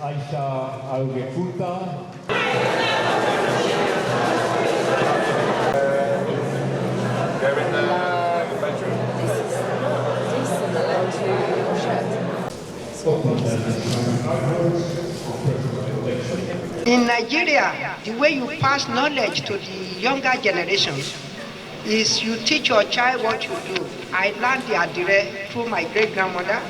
Aisha Augefuta. They're in the bedroom. This similar to your shirt. In Nigeria, the way you pass knowledge to the younger generations is you teach your child what you do. I learned the adire through my great-grandmother,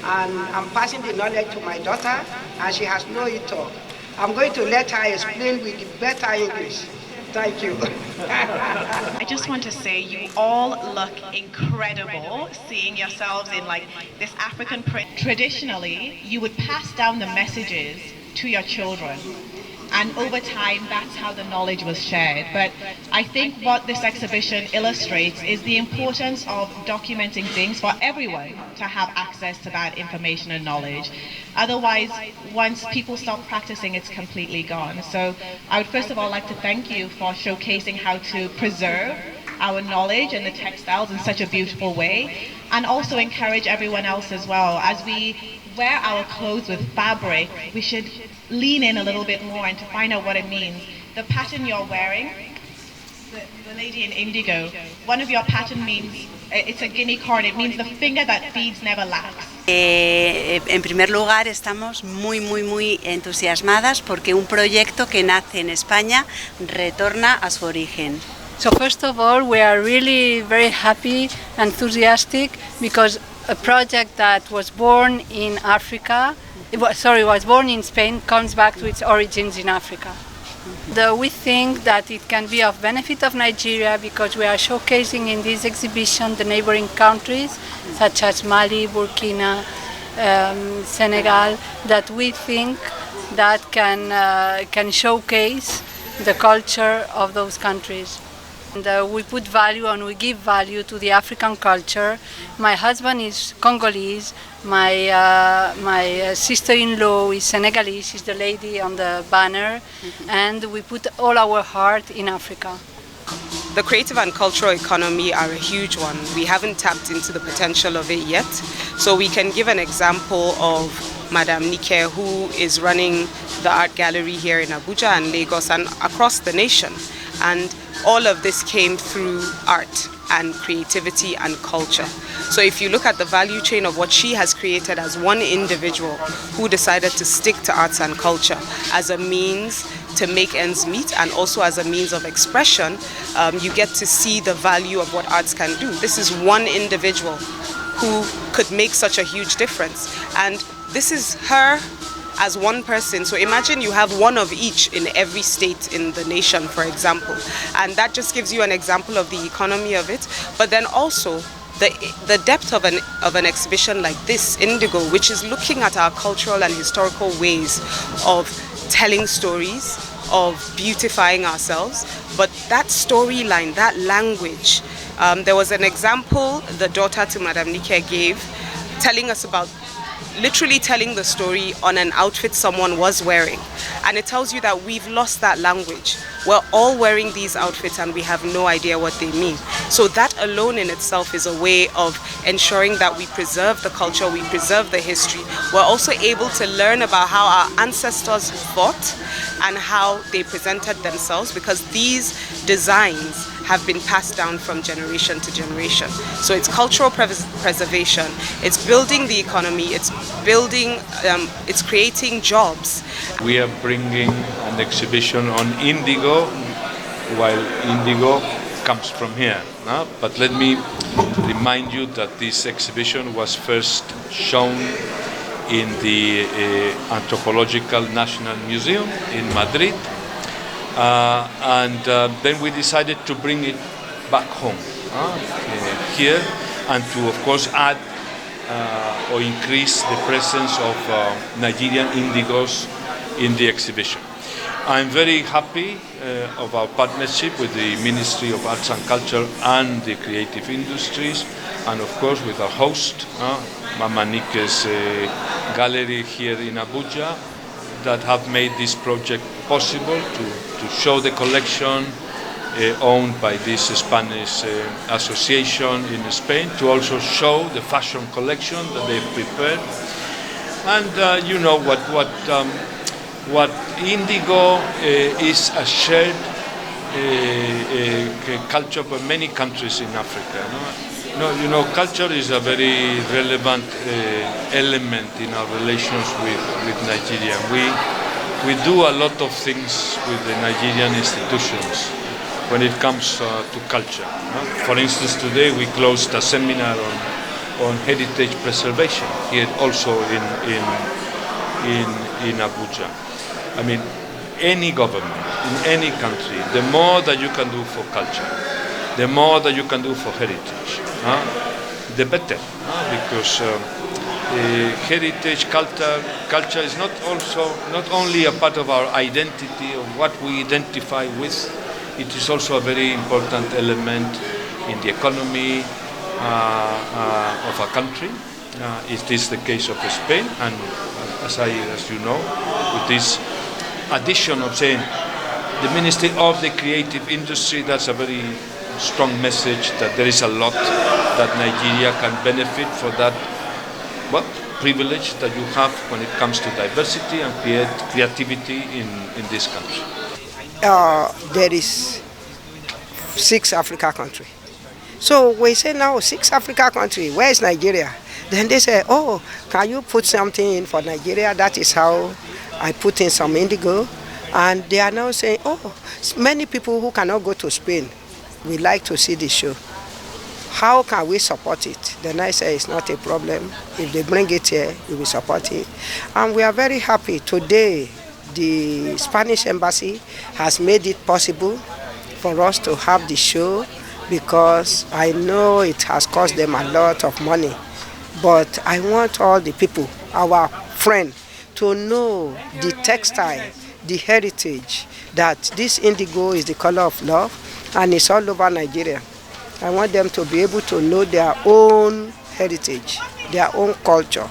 and I'm passing the knowledge to my daughter, and she has known it all. I'm going to let her explain with the better English. Thank you. I just want to say you all look incredible seeing yourselves in like this African print. Traditionally, you would pass down the messages to your children. And over time, that's how the knowledge was shared. But I think what this exhibition illustrates is the importance of documenting things for everyone to have access to that information and knowledge. Otherwise, once people stop practicing, it's completely gone. So I would first of all like to thank you for showcasing how to preserve our knowledge and the textiles in such a beautiful way, and also encourage everyone else as well. As we wear our clothes with fabric, we should lean in a little bit more and to find out what it means. The pattern you're wearing, the lady in indigo, one of your pattern means, it's a guinea corn, it means the finger that feeds never lacks. En primer lugar, estamos muy entusiasmadas porque un proyecto que nace en España retorna a su origen. So first of all, we are really very happy, enthusiastic, because a project that was born in Africa, was born in Spain, comes back to its origins in Africa. We think that it can be of benefit of Nigeria because we are showcasing in this exhibition the neighboring countries such as Mali, Burkina, Senegal, that we think that can showcase the culture of those countries. And we put value and we give value to the African culture. My husband is Congolese, my sister-in-law is Senegalese, she's the lady on the banner, and we put all our heart in Africa. The creative and cultural economy are a huge one. We haven't tapped into the potential of it yet. So we can give an example of Madame Nike, who is running the art gallery here in Abuja and Lagos and across the nation. And all of this came through art and creativity and culture. So if you look at the value chain of what she has created as one individual who decided to stick to arts and culture as a means to make ends meet and also as a means of expression, you get to see the value of what arts can do. This is one individual who could make such a huge difference. And this is her as one person. So imagine you have one of each in every state in the nation, for example. And that just gives you an example of the economy of it. But then also the depth of an exhibition like this, Indigo, which is looking at our cultural and historical ways of telling stories, of beautifying ourselves. But that storyline, that language, there was an example the daughter to Madame Nike gave, telling us about literally telling the story on an outfit someone was wearing. And it tells you that we've lost that language. We're all wearing these outfits and we have no idea what they mean. So that alone in itself is a way of ensuring that we preserve the culture, we preserve the history. We're also able to learn about how our ancestors thought and how they presented themselves, because these designs have been passed down from generation to generation. So it's cultural preservation, it's building the economy, it's building, it's creating jobs. We are bringing an exhibition on indigo, while indigo comes from here. No? But let me remind you that this exhibition was first shown in the Anthropological National Museum in Madrid. And then we decided to bring it back home here, and to of course add or increase the presence of Nigerian indigos in the exhibition. I'm very happy of our partnership with the Ministry of Arts and Culture and the creative industries, and of course with our host, Mama Nike's gallery here in Abuja, that have made this project possible to show the collection owned by this Spanish association in Spain, to also show the fashion collection that they've prepared. And you know what indigo is a shared culture by many countries in Africa. No? You know, culture is a very relevant element in our relations with Nigeria. We do a lot of things with the Nigerian institutions when it comes to culture. No? For instance, today we closed a seminar on heritage preservation here also in Abuja. I mean, any government in any country, the more that you can do for culture, the more that you can do for heritage, the better, because heritage culture is not only a part of our identity of what we identify with. It is also a very important element in the economy of a country. It is the case of Spain, and as you know, with this addition of saying the Ministry of the Creative Industry, that's a very strong message that there is a lot that Nigeria can benefit for that privilege that you have when it comes to diversity and creativity in this country. There is 6 Africa countries. So we say now 6 Africa countries, where is Nigeria? Then they say, oh, can you put something in for Nigeria? That is how I put in some indigo. And they are now saying, oh, many people who cannot go to Spain would like to see the show. How can we support it? Then I say it's not a problem. If they bring it here, we will support it. And we are very happy today. The Spanish embassy has made it possible for us to have the show, because I know it has cost them a lot of money. But I want all the people, our friends, to know the textile, the heritage, that this indigo is the color of love and it's all over Nigeria. I want them to be able to know their own heritage, their own culture.